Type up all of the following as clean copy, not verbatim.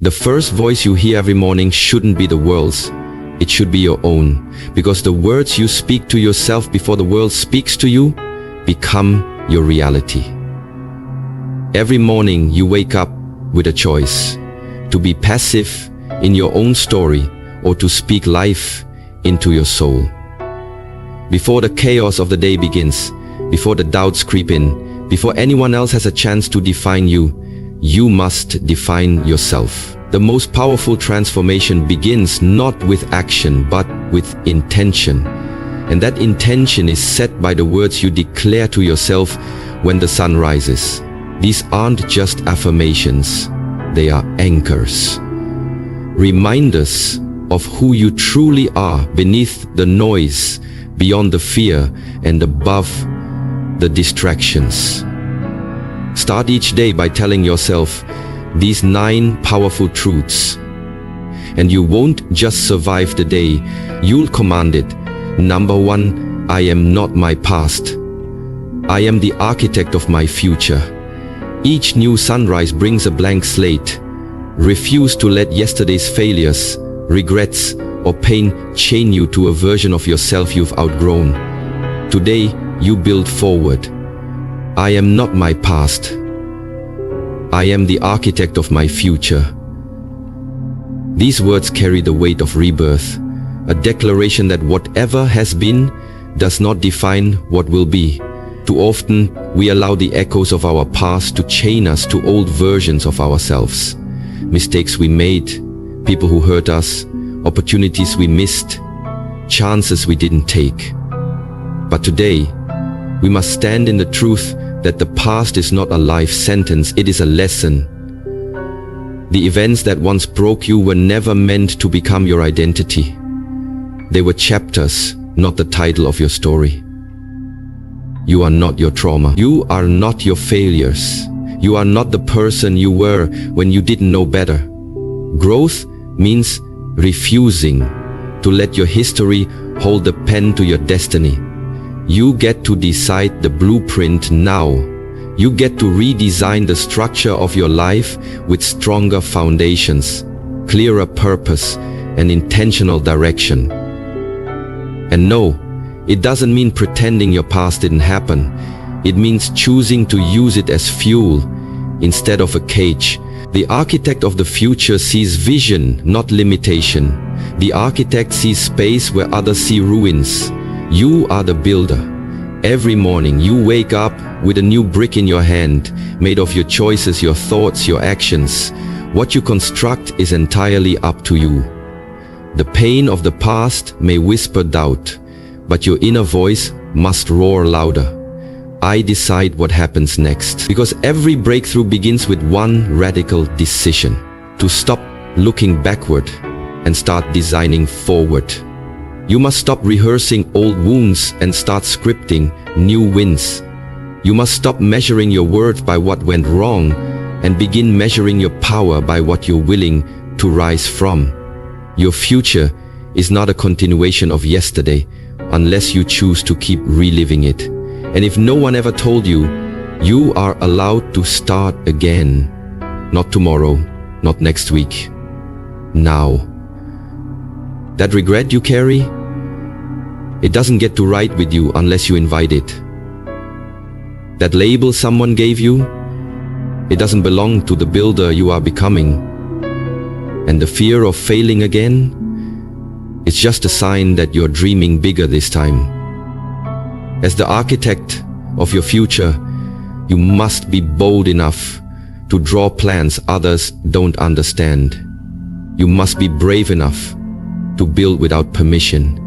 The first voice you hear every morning shouldn't be the world's. It should be your own, because the words you speak to yourself before the world speaks to you become your reality. Every morning you wake up with a choice to be passive in your own story or to speak life into your soul. Before the chaos of the day begins, before the doubts creep in, before anyone else has a chance to define you, you must define yourself. The most powerful transformation begins not with action but with intention. And that intention is set by the words you declare to yourself when the sun rises. These aren't just affirmations, they are anchors. Reminders of who you truly are beneath the noise, beyond the fear, and above the distractions. Start each day by telling yourself these 9 powerful truths. And you won't just survive the day, you'll command it. Number 1, I am not my past. I am the architect of my future. Each new sunrise brings a blank slate. Refuse to let yesterday's failures, regrets, or pain chain you to a version of yourself you've outgrown. Today, you build forward. I am not my past. I am the architect of my future. These words carry the weight of rebirth, a declaration that whatever has been does not define what will be. Too often, we allow the echoes of our past to chain us to old versions of ourselves. Mistakes we made, people who hurt us, opportunities we missed, chances we didn't take. But today, we must stand in the truth that the past is not a life sentence, it is a lesson. The events that once broke you were never meant to become your identity. They were chapters, not the title of your story. You are not your trauma. You are not your failures. You are not the person you were when you didn't know better. Growth means refusing to let your history hold the pen to your destiny. You get to decide the blueprint now. You get to redesign the structure of your life with stronger foundations, clearer purpose, and intentional direction. And no, it doesn't mean pretending your past didn't happen. It means choosing to use it as fuel instead of a cage. The architect of the future sees vision, not limitation. The architect sees space where others see ruins. You are the builder. Every morning you wake up with a new brick in your hand, made of your choices, your thoughts, your actions. What you construct is entirely up to you. The pain of the past may whisper doubt, but your inner voice must roar louder. I decide what happens next. Because every breakthrough begins with one radical decision: to stop looking backward and start designing forward. You must stop rehearsing old wounds and start scripting new wins. You must stop measuring your worth by what went wrong and begin measuring your power by what you're willing to rise from. Your future is not a continuation of yesterday unless you choose to keep reliving it. And if no one ever told you, you are allowed to start again. Not tomorrow, not next week. Now. That regret you carry, it doesn't get to ride with you unless you invite it. That label someone gave you, it doesn't belong to the builder you are becoming. And the fear of failing again, it's just a sign that you're dreaming bigger this time. As the architect of your future, you must be bold enough to draw plans others don't understand. You must be brave enough to build without permission.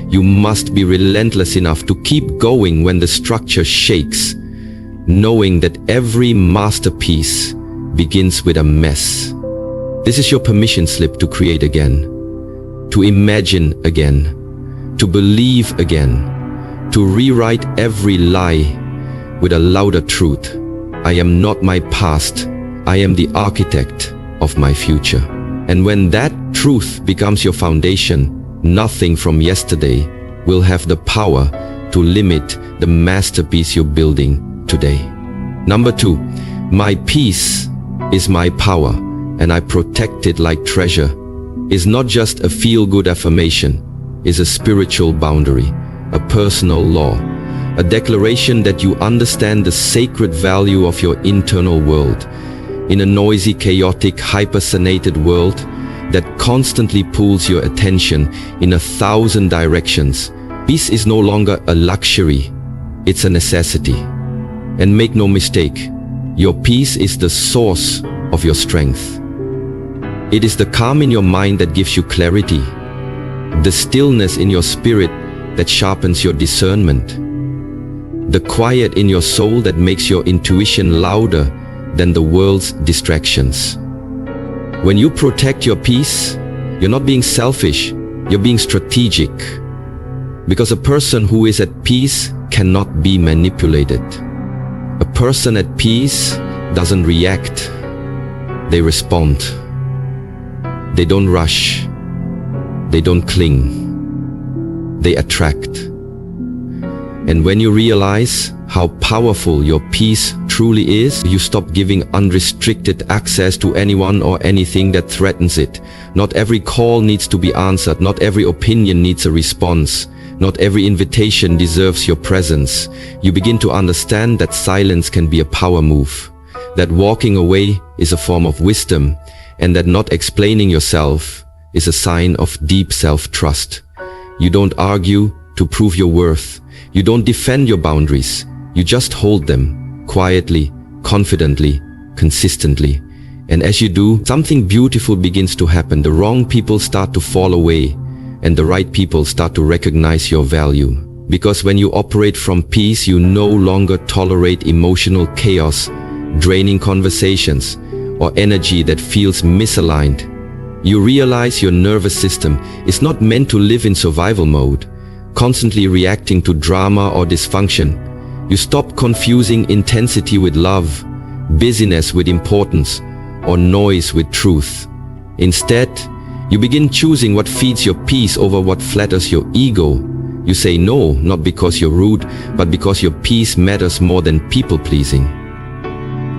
You must be relentless enough to keep going when the structure shakes, knowing that every masterpiece begins with a mess. This is your permission slip to create again, to imagine again, to believe again, to rewrite every lie with a louder truth. I am not my past. I am the architect of my future. And when that truth becomes your foundation, nothing from yesterday will have the power to limit the masterpiece you're building today. Number 2, my peace is my power. and I protect it like treasure is not just a feel-good affirmation, is a spiritual boundary, a personal law, a declaration that you understand the sacred value of your internal world. In a noisy, chaotic, hypersoniated world that constantly pulls your attention in 1,000 directions, peace is no longer a luxury, it's a necessity. And make no mistake, your peace is the source of your strength. It is the calm in your mind that gives you clarity, the stillness in your spirit that sharpens your discernment, the quiet in your soul that makes your intuition louder than the world's distractions. When you protect your peace, you're not being selfish, you're being strategic. Because a person who is at peace cannot be manipulated. A person at peace doesn't react, they respond. They don't rush, they don't cling, they attract. And when you realize how powerful your peace truly is, you stop giving unrestricted access to anyone or anything that threatens it. Not every call needs to be answered, not every opinion needs a response. Not every invitation deserves your presence. You begin to understand that silence can be a power move, that walking away is a form of wisdom, and that not explaining yourself is a sign of deep self-trust. You don't argue to prove your worth. You don't defend your boundaries. You just hold them quietly, confidently, consistently. And as you do, something beautiful begins to happen. The wrong people start to fall away, and the right people start to recognize your value. Because when you operate from peace, you no longer tolerate emotional chaos, draining conversations, or energy that feels misaligned. You realize your nervous system is not meant to live in survival mode, constantly reacting to drama or dysfunction. You stop confusing intensity with love, busyness with importance, or noise with truth. Instead, you begin choosing what feeds your peace over what flatters your ego. You say no, not because you're rude, but because your peace matters more than people-pleasing.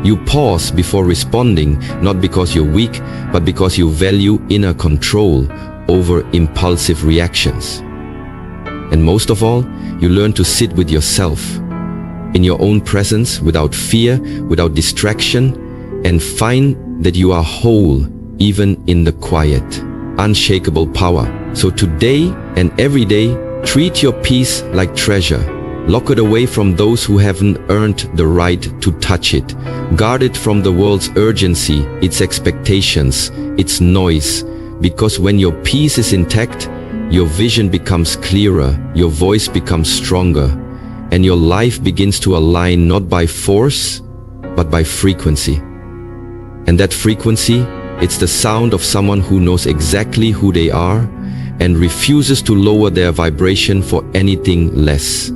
You pause before responding, not because you're weak, but because you value inner control over impulsive reactions. And most of all, you learn to sit with yourself, in your own presence, without fear, without distraction, and find that you are whole, even in the quiet, unshakable power. So today and every day, treat your peace like treasure. Lock it away from those who haven't earned the right to touch it. Guard it from the world's urgency, its expectations, its noise. Because when your peace is intact, your vision becomes clearer, your voice becomes stronger, and your life begins to align not by force, but by frequency. And that frequency, it's the sound of someone who knows exactly who they are and refuses to lower their vibration for anything less.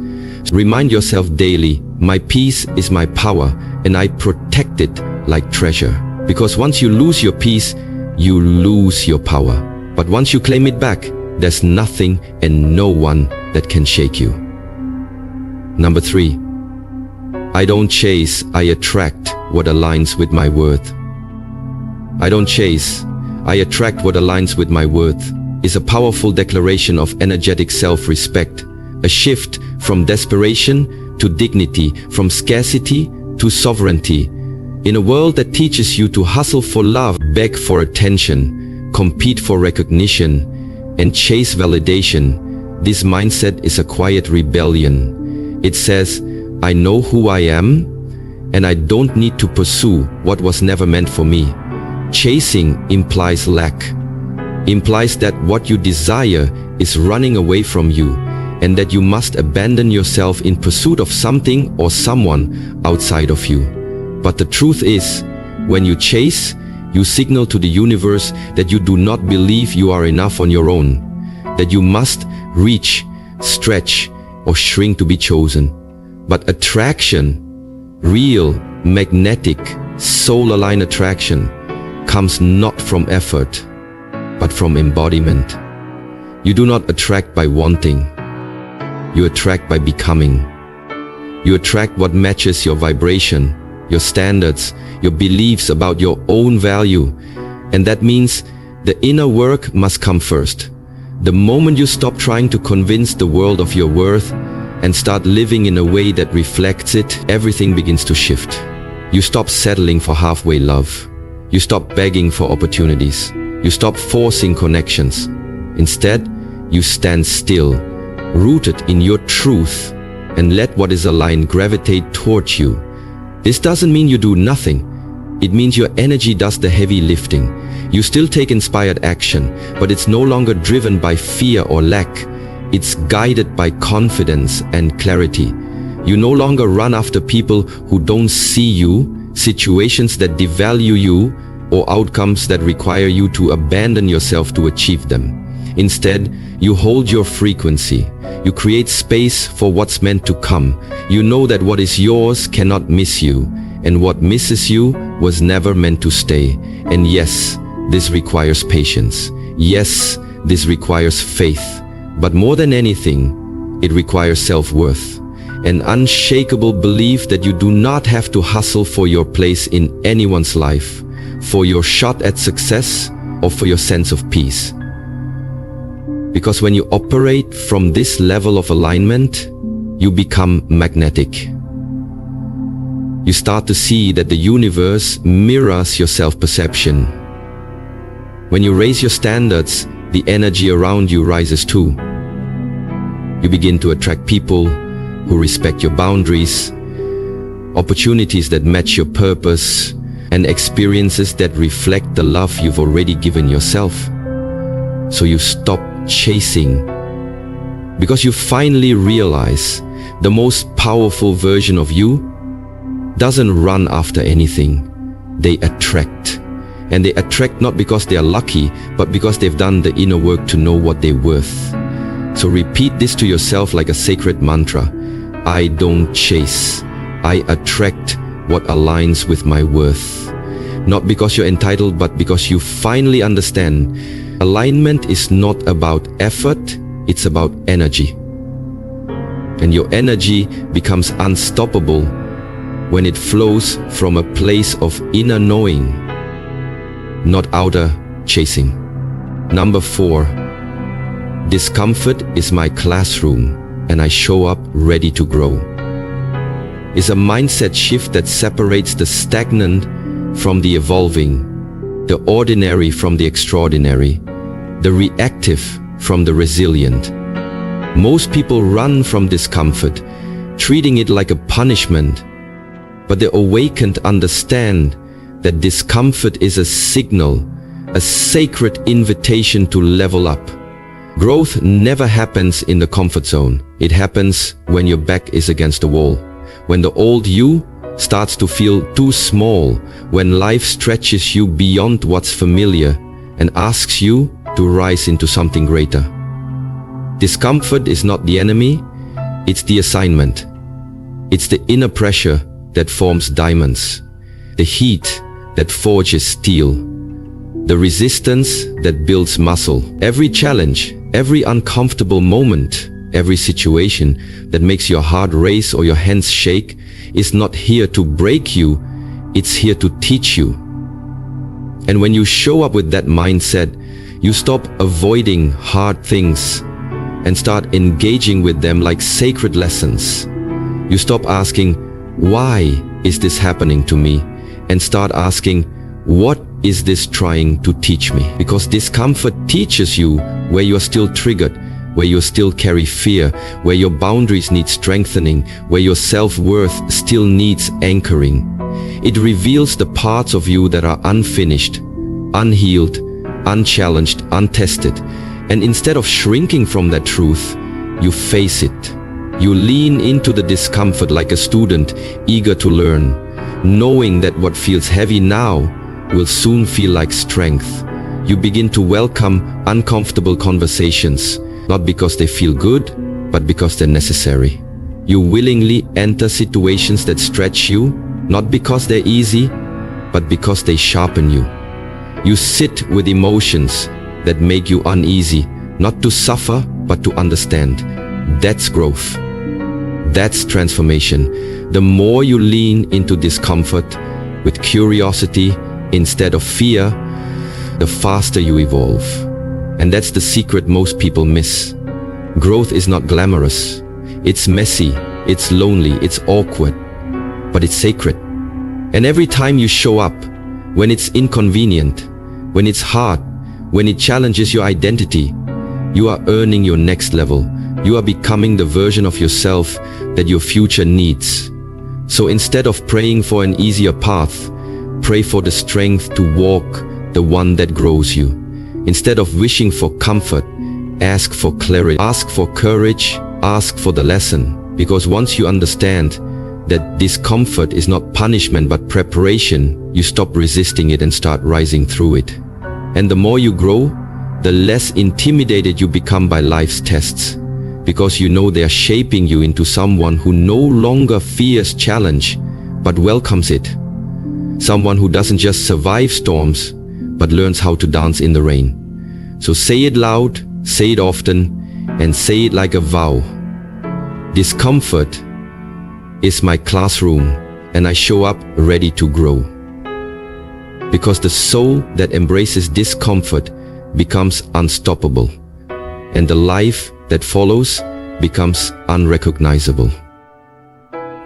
Remind yourself daily, my peace is my power, and I protect it like treasure. Because once you lose your peace, you lose your power. But once you claim it back, there's nothing and no one that can shake you. Number 3, I don't chase, I attract what aligns with my worth. I don't chase, I attract what aligns with my worth is a powerful declaration of energetic self-respect, a shift from desperation to dignity, from scarcity to sovereignty. In a world that teaches you to hustle for love, beg for attention, compete for recognition, and chase validation, this mindset is a quiet rebellion. It says, I know who I am, and I don't need to pursue what was never meant for me. Chasing implies lack, implies that what you desire is running away from you, and that you must abandon yourself in pursuit of something or someone outside of you. But the truth is, when you chase, you signal to the universe that you do not believe you are enough on your own, that you must reach, stretch, or shrink to be chosen. But attraction, real, magnetic, soul-aligned attraction, comes not from effort, but from embodiment. You do not attract by wanting. You attract by becoming. You attract what matches your vibration, your standards, your beliefs about your own value. And that means the inner work must come first. The moment you stop trying to convince the world of your worth and start living in a way that reflects it, everything begins to shift. You stop settling for halfway love. You stop begging for opportunities. You stop forcing connections. Instead, you stand still, rooted in your truth, and let what is aligned gravitate towards you. This doesn't mean you do nothing. It means your energy does the heavy lifting. You still take inspired action, but it's no longer driven by fear or lack. It's guided by confidence and clarity. You no longer run after people who don't see you, situations that devalue you, or outcomes that require you to abandon yourself to achieve them. Instead, you hold your frequency. You create space for what's meant to come. You know that what is yours cannot miss you, and what misses you was never meant to stay. And yes, this requires patience. Yes, this requires faith. But more than anything, it requires self-worth. An unshakable belief that you do not have to hustle for your place in anyone's life, for your shot at success, or for your sense of peace. Because when you operate from this level of alignment, you become magnetic. You start to see that the universe mirrors your self-perception. When you raise your standards, the energy around you rises too. You begin to attract people who respect your boundaries, opportunities that match your purpose, and experiences that reflect the love you've already given yourself. So you stop chasing, because you finally realize the most powerful version of you doesn't run after anything. They attract. And they attract not because they are lucky, but because they've done the inner work to know what they're worth. So repeat this to yourself like a sacred mantra. I don't chase. I attract what aligns with my worth. Not because you're entitled, but because you finally understand alignment is not about effort, it's about energy. And your energy becomes unstoppable when it flows from a place of inner knowing, not outer chasing. Number 4, discomfort is my classroom and I show up ready to grow. It's a mindset shift that separates the stagnant from the evolving, the ordinary from the extraordinary, the reactive from the resilient. Most people run from discomfort, treating it like a punishment, but the awakened understand that discomfort is a signal, a sacred invitation to level up. Growth never happens in the comfort zone. It happens when your back is against the wall, when the old you starts to feel too small, when life stretches you beyond what's familiar and asks you to rise into something greater. Discomfort is not the enemy, it's the assignment. It's the inner pressure that forms diamonds, the heat that forges steel, the resistance that builds muscle. Every challenge, every uncomfortable moment, every situation that makes your heart race or your hands shake is not here to break you, it's here to teach you. And when you show up with that mindset, you stop avoiding hard things and start engaging with them like sacred lessons. You stop asking, why is this happening to me? And start asking, what is this trying to teach me? Because discomfort teaches you where you are still triggered, where you still carry fear, where your boundaries need strengthening, where your self-worth still needs anchoring. It reveals the parts of you that are unfinished, unhealed, unchallenged, untested. And instead of shrinking from that truth, you face it. You lean into the discomfort like a student eager to learn, knowing that what feels heavy now will soon feel like strength. You begin to welcome uncomfortable conversations, not because they feel good, but because they're necessary. You willingly enter situations that stretch you, not because they're easy, but because they sharpen you. You sit with emotions that make you uneasy, not to suffer, but to understand. That's growth. That's transformation. The more you lean into discomfort with curiosity instead of fear, the faster you evolve. And that's the secret most people miss. Growth is not glamorous. It's messy, it's lonely, it's awkward, but it's sacred. And every time you show up, when it's inconvenient, when it's hard, when it challenges your identity, you are earning your next level. You are becoming the version of yourself that your future needs. So instead of praying for an easier path, pray for the strength to walk the one that grows you. Instead of wishing for comfort, ask for clarity, ask for courage, ask for the lesson. Because once you understand that discomfort is not punishment but preparation, you stop resisting it and start rising through it. And the more you grow, the less intimidated you become by life's tests, because you know they are shaping you into someone who no longer fears challenge, but welcomes it. Someone who doesn't just survive storms, but learns how to dance in the rain. So say it loud, say it often, and say it like a vow. Discomfort is my classroom, and I show up ready to grow. Because the soul that embraces discomfort becomes unstoppable, and the life that follows becomes unrecognizable.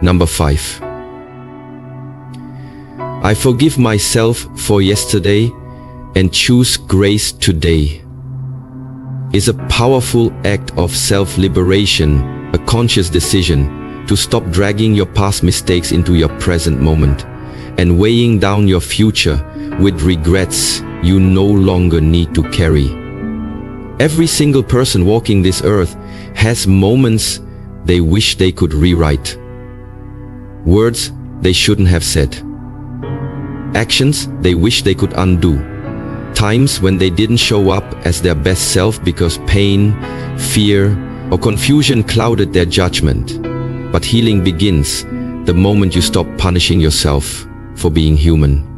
Number 5. I forgive myself for yesterday and choose grace today is a powerful act of self-liberation, a conscious decision to stop dragging your past mistakes into your present moment and weighing down your future with regrets you no longer need to carry. Every single person walking this earth has moments they wish they could rewrite, words they shouldn't have said, actions they wish they could undo, times when they didn't show up as their best self because pain, fear, or confusion clouded their judgment. But healing begins the moment you stop punishing yourself for being human.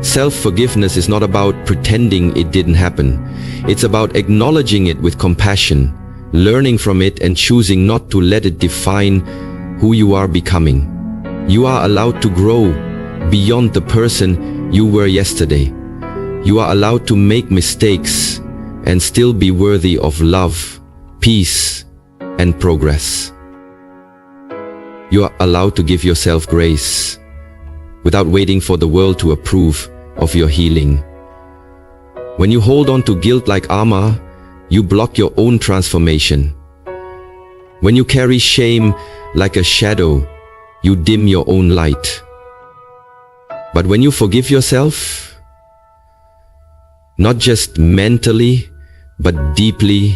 Self-forgiveness is not about pretending it didn't happen. It's about acknowledging it with compassion, learning from it, and choosing not to let it define who you are becoming. You are allowed to grow beyond the person you were yesterday. You are allowed to make mistakes and still be worthy of love, peace, and progress. You are allowed to give yourself grace without waiting for the world to approve of your healing. When you hold on to guilt like armor, you block your own transformation. When you carry shame like a shadow, you dim your own light. But when you forgive yourself, not just mentally, but deeply,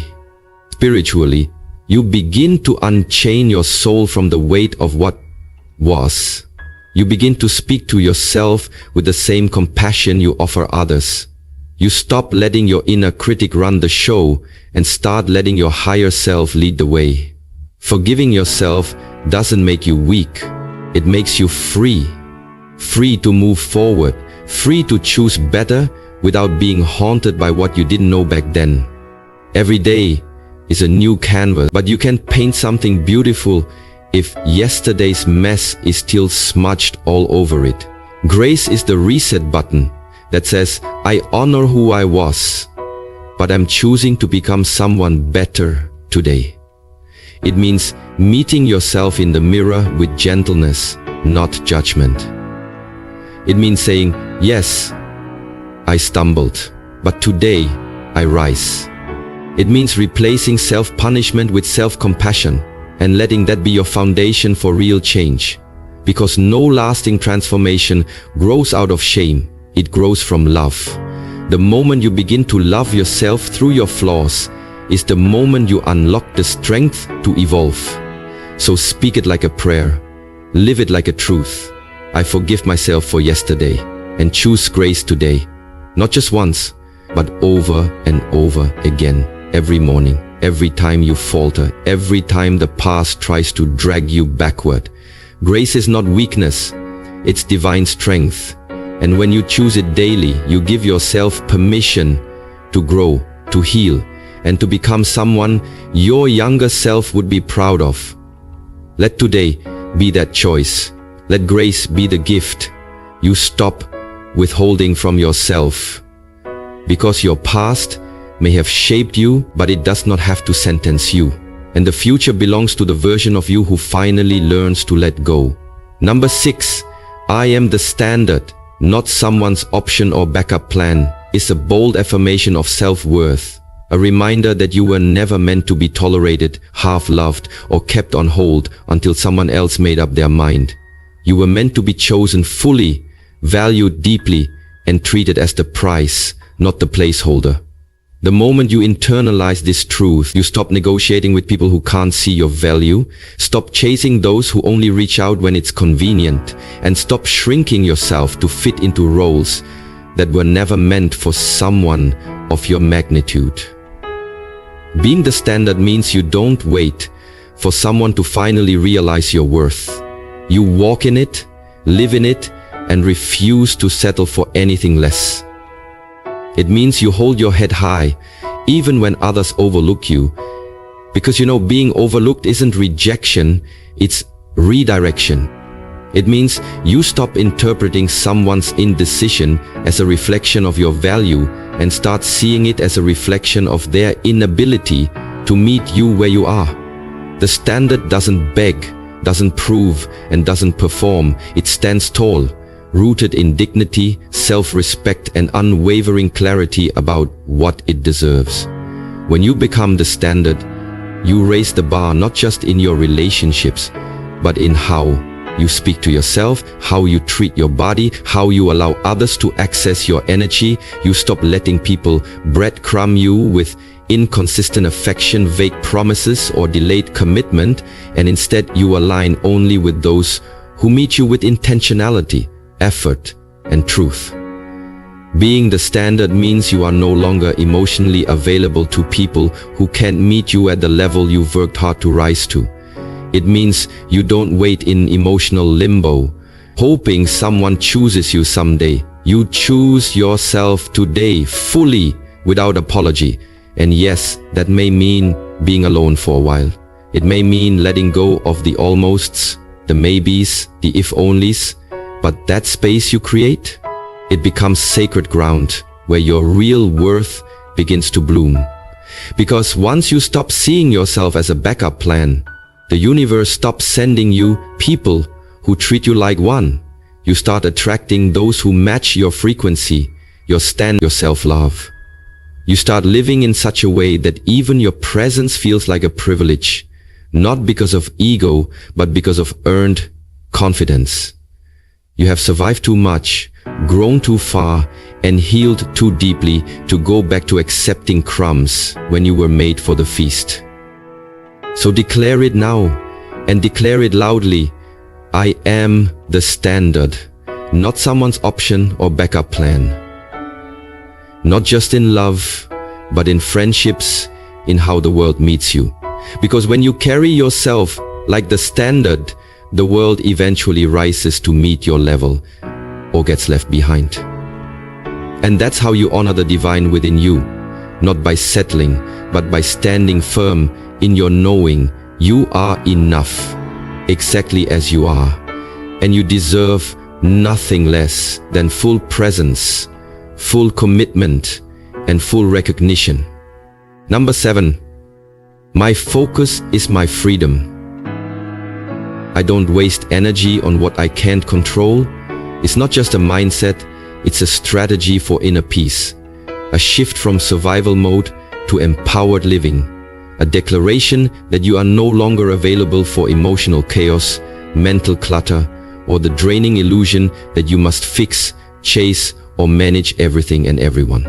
spiritually, you begin to unchain your soul from the weight of what was. You begin to speak to yourself with the same compassion you offer others. You stop letting your inner critic run the show and start letting your higher self lead the way. Forgiving yourself doesn't make you weak. It makes you free. Free to move forward. Free to choose better without being haunted by what you didn't know back then. Every day is a new canvas, but you can paint something beautiful if yesterday's mess is still smudged all over it. Grace is the reset button that says, I honor who I was, but I'm choosing to become someone better today. It means meeting yourself in the mirror with gentleness, not judgment. It means saying, yes, I stumbled, but today I rise. It means replacing self-punishment with self-compassion and letting that be your foundation for real change. Because no lasting transformation grows out of shame, it grows from love. The moment you begin to love yourself through your flaws is the moment you unlock the strength to evolve. So speak it like a prayer, live it like a truth. I forgive myself for yesterday and choose grace today. Not just once, but over and over again, every morning, every time you falter, every time the past tries to drag you backward. Grace is not weakness, it's divine strength. And when you choose it daily, you give yourself permission to grow, to heal, and to become someone your younger self would be proud of. Let today be that choice. Let grace be the gift you stop withholding from yourself. Because your past may have shaped you, but it does not have to sentence you. And the future belongs to the version of you who finally learns to let go. Number 6, I am the standard, not someone's option or backup plan, is a bold affirmation of self-worth. A reminder that you were never meant to be tolerated, half-loved, or kept on hold until someone else made up their mind. You were meant to be chosen fully, valued deeply, and treated as the prize, not the placeholder. The moment you internalize this truth, you stop negotiating with people who can't see your value, stop chasing those who only reach out when it's convenient, and stop shrinking yourself to fit into roles that were never meant for someone of your magnitude. Being the standard means you don't wait for someone to finally realize your worth. You walk in it, live in it, and refuse to settle for anything less. It means you hold your head high, even when others overlook you. Because being overlooked isn't rejection, it's redirection. It means you stop interpreting someone's indecision as a reflection of your value and start seeing it as a reflection of their inability to meet you where you are. The standard doesn't beg, doesn't prove, and doesn't perform. It stands tall, rooted in dignity, self-respect, and unwavering clarity about what it deserves. When you become the standard, you raise the bar not just in your relationships, but in how you speak to yourself, how you treat your body, how you allow others to access your energy. You stop letting people breadcrumb you with inconsistent affection, vague promises, or delayed commitment, and instead you align only with those who meet you with intentionality, effort, and truth. Being the standard means you are no longer emotionally available to people who can't meet you at the level you've worked hard to rise to. It means you don't wait in emotional limbo, hoping someone chooses you someday. You choose yourself today, fully, without apology. And yes, that may mean being alone for a while. It may mean letting go of the almosts, the maybes, the if-onlys. But that space you create, it becomes sacred ground where your real worth begins to bloom. Because once you stop seeing yourself as a backup plan, the universe stops sending you people who treat you like one. You start attracting those who match your frequency, your self-love. You start living in such a way that even your presence feels like a privilege, not because of ego, but because of earned confidence. You have survived too much, grown too far, and healed too deeply to go back to accepting crumbs when you were made for the feast. So declare it now, and declare it loudly. I am the standard, not someone's option or backup plan. Not just in love, but in friendships, in how the world meets you. Because when you carry yourself like the standard, the world eventually rises to meet your level or gets left behind. And that's how you honor the divine within you, not by settling, but by standing firm in your knowing you are enough, exactly as you are, and you deserve nothing less than full presence, full commitment, and full recognition. Number 7, my focus is my freedom. I don't waste energy on what I can't control. It's not just a mindset, it's a strategy for inner peace. A shift from survival mode to empowered living. A declaration that you are no longer available for emotional chaos, mental clutter, or the draining illusion that you must fix, chase, or manage everything and everyone.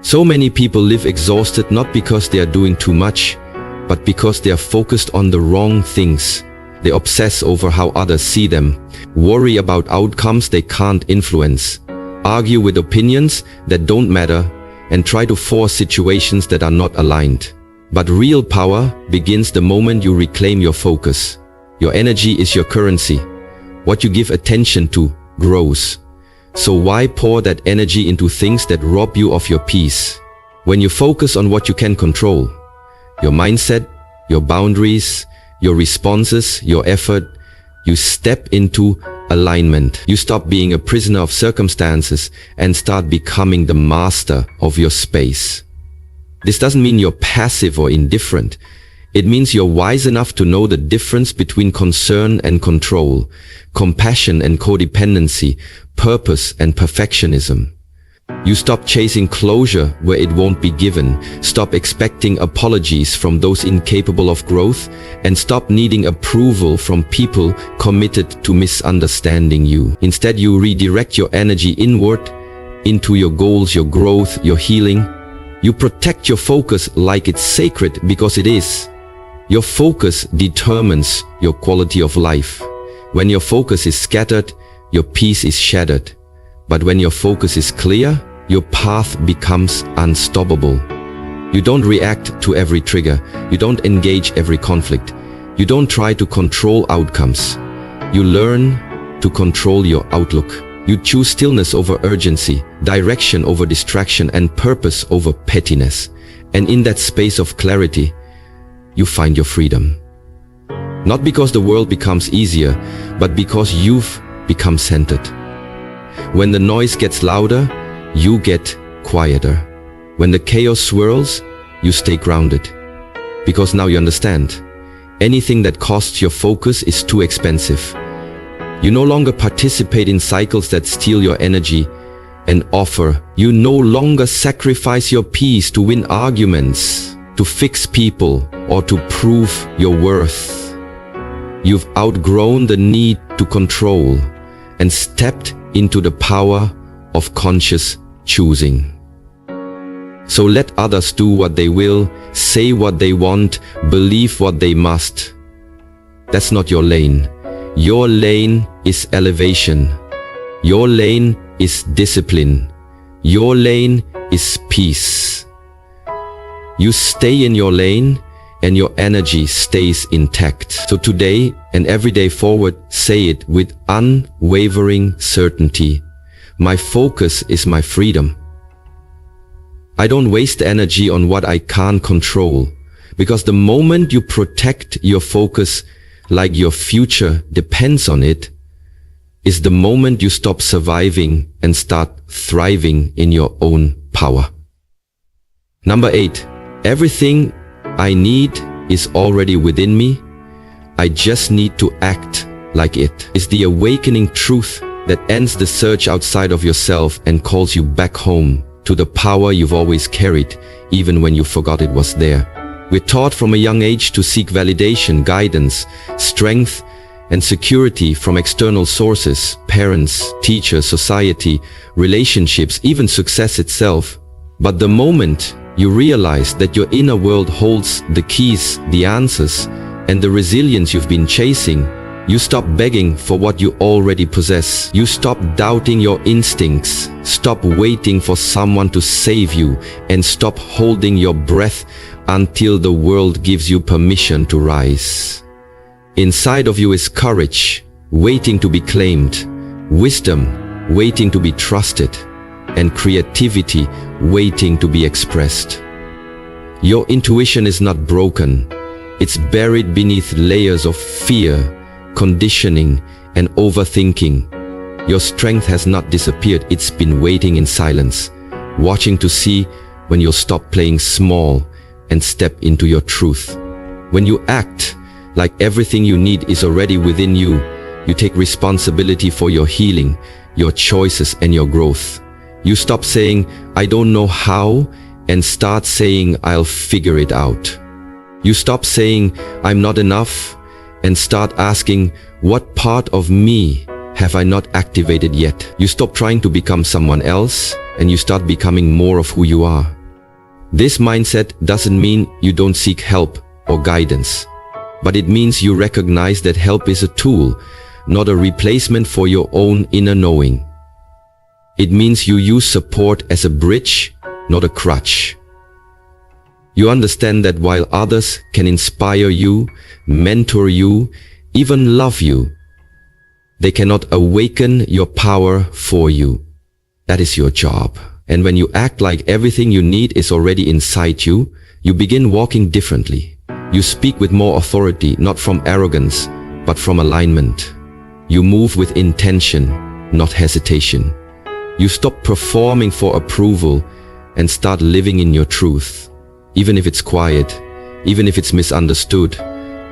So many people live exhausted not because they are doing too much, but because they are focused on the wrong things. They obsess over how others see them, worry about outcomes they can't influence, argue with opinions that don't matter, and try to force situations that are not aligned. But real power begins the moment you reclaim your focus. Your energy is your currency. What you give attention to grows. So why pour that energy into things that rob you of your peace? When you focus on what you can control, your mindset, your boundaries, your responses, your effort, you step into alignment. You stop being a prisoner of circumstances and start becoming the master of your space. This doesn't mean you're passive or indifferent. It means you're wise enough to know the difference between concern and control, compassion and codependency, purpose and perfectionism. You stop chasing closure where it won't be given, stop expecting apologies from those incapable of growth, and stop needing approval from people committed to misunderstanding you. Instead, you redirect your energy inward into your goals, your growth, your healing. You protect your focus like it's sacred because it is. Your focus determines your quality of life. When your focus is scattered, your peace is shattered. But when your focus is clear, your path becomes unstoppable. You don't react to every trigger. You don't engage every conflict. You don't try to control outcomes. You learn to control your outlook. You choose stillness over urgency, direction over distraction, and purpose over pettiness. And in that space of clarity, you find your freedom. Not because the world becomes easier, but because you've become centered. When the noise gets louder, you get quieter. When the chaos swirls, you stay grounded. Because now you understand, anything that costs your focus is too expensive. You no longer participate in cycles that steal your energy and offer. You no longer sacrifice your peace to win arguments, to fix people, or to prove your worth. You've outgrown the need to control and stepped into the power of conscious choosing. So let others do what they will, say what they want, believe what they must. That's not your lane. Your lane is elevation. Your lane is discipline. Your lane is peace. You stay in your lane and your energy stays intact. So today and every day forward, say it with unwavering certainty. My focus is my freedom. I don't waste energy on what I can't control, because the moment you protect your focus like your future depends on it, is the moment you stop surviving and start thriving in your own power. Number 8, everything I need is already within me. I just need to act like it. Is the awakening truth that ends the search outside of yourself and calls you back home to the power you've always carried, even when you forgot it was there. We're taught from a young age to seek validation, guidance, strength, and security from external sources, parents, teachers, society, relationships, even success itself. But the moment you realize that your inner world holds the keys, the answers, and the resilience you've been chasing, you stop begging for what you already possess. You stop doubting your instincts, stop waiting for someone to save you, and stop holding your breath until the world gives you permission to rise. Inside of you is courage, waiting to be claimed, wisdom, waiting to be trusted, and creativity, waiting to be expressed. Your intuition is not broken. It's buried beneath layers of fear, conditioning, and overthinking. Your strength has not disappeared. It's been waiting in silence, watching to see when you'll stop playing small and step into your truth. When you act like everything you need is already within you, you take responsibility for your healing, your choices, and your growth. You stop saying, I don't know how, and start saying, I'll figure it out. You stop saying, I'm not enough, and start asking, what part of me have I not activated yet? You stop trying to become someone else, and you start becoming more of who you are. This mindset doesn't mean you don't seek help or guidance, but it means you recognize that help is a tool, not a replacement for your own inner knowing. It means you use support as a bridge, not a crutch. You understand that while others can inspire you, mentor you, even love you, they cannot awaken your power for you. That is your job. And when you act like everything you need is already inside you, you begin walking differently. You speak with more authority, not from arrogance, but from alignment. You move with intention, not hesitation. You stop performing for approval and start living in your truth. Even if it's quiet, even if it's misunderstood,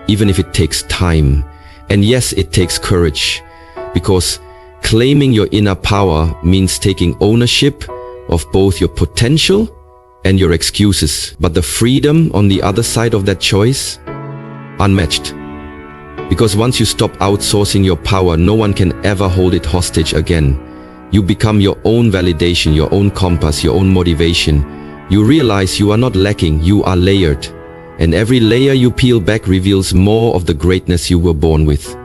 even if it takes time. And yes, it takes courage, because claiming your inner power means taking ownership of both your potential and your excuses. But the freedom on the other side of that choice, unmatched. Because once you stop outsourcing your power, no one can ever hold it hostage again. You become your own validation, your own compass, your own motivation. You realize you are not lacking, you are layered. And every layer you peel back reveals more of the greatness you were born with.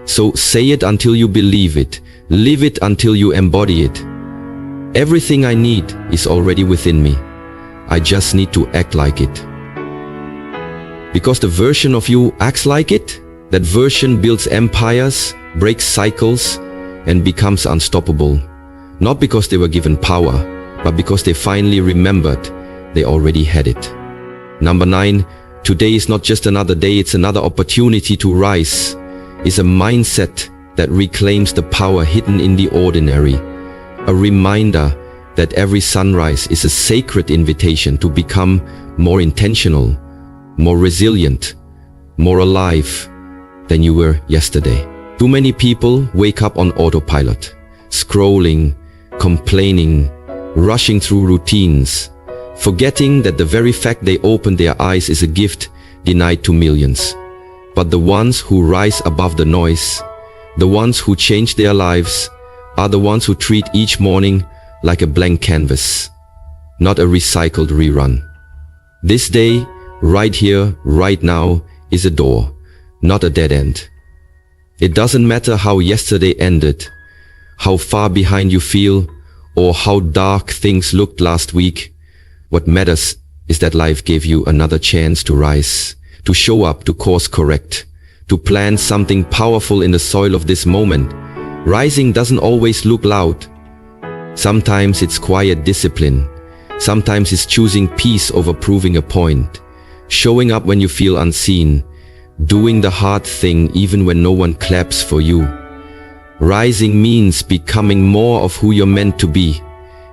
So say it until you believe it. Live it until you embody it. Everything I need is already within me. I just need to act like it. Because the version of you acts like it, that version builds empires, breaks cycles, and becomes unstoppable. Not because they were given power, but because they finally remembered they already had it. Number 9, today is not just another day, it's another opportunity to rise. It's a mindset that reclaims the power hidden in the ordinary. A reminder that every sunrise is a sacred invitation to become more intentional, more resilient, more alive than you were yesterday. Too many people wake up on autopilot, scrolling, complaining, rushing through routines, forgetting that the very fact they open their eyes is a gift denied to millions. But the ones who rise above the noise, the ones who change their lives, are the ones who treat each morning like a blank canvas, not a recycled rerun. This day, right here, right now, is a door, not a dead end. It doesn't matter how yesterday ended, how far behind you feel, or how dark things looked last week. What matters is that life gave you another chance to rise, to show up, to course correct, to plant something powerful in the soil of this moment. Rising doesn't always look loud. Sometimes it's quiet discipline. Sometimes it's choosing peace over proving a point. Showing up when you feel unseen. Doing the hard thing even when no one claps for you. Rising means becoming more of who you're meant to be,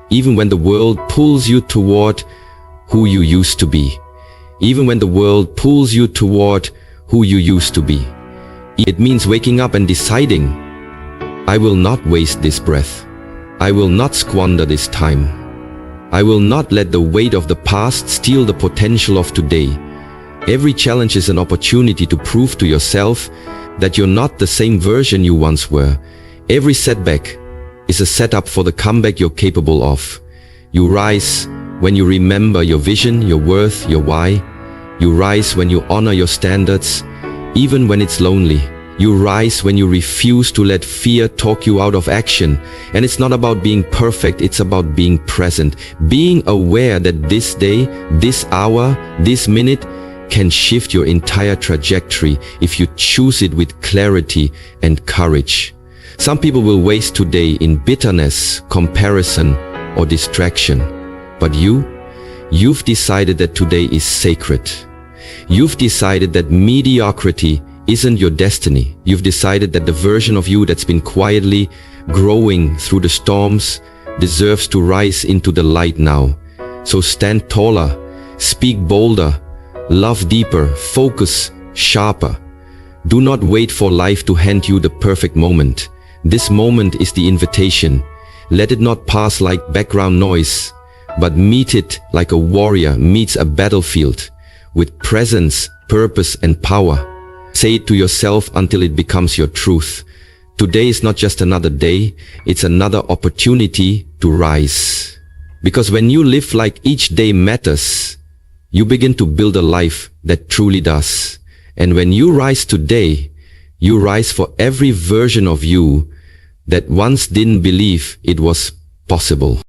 even when the world pulls you toward who you used to be. Even when the world pulls you toward who you used to be. It means waking up and deciding, I will not waste this breath. I will not squander this time. I will not let the weight of the past steal the potential of today. Every challenge is an opportunity to prove to yourself that you're not the same version you once were. Every setback is a setup for the comeback you're capable of. You rise when you remember your vision, your worth, your why. You rise when you honor your standards, even when it's lonely. You rise when you refuse to let fear talk you out of action. And it's not about being perfect, it's about being present. Being aware that this day, this hour, this minute can shift your entire trajectory if you choose it with clarity and courage. Some people will waste today in bitterness, comparison, or distraction. But you've decided that today is sacred. You've decided that mediocrity isn't your destiny. You've decided that the version of you that's been quietly growing through the storms deserves to rise into the light now. So stand taller, speak bolder, love deeper, focus sharper. Do not wait for life to hand you the perfect moment. This moment is the invitation. Let it not pass like background noise, but meet it like a warrior meets a battlefield, with presence, purpose, and power. Say it to yourself until it becomes your truth. Today is not just another day, it's another opportunity to rise. Because when you live like each day matters, you begin to build a life that truly does. And when you rise today, you rise for every version of you that once didn't believe it was possible.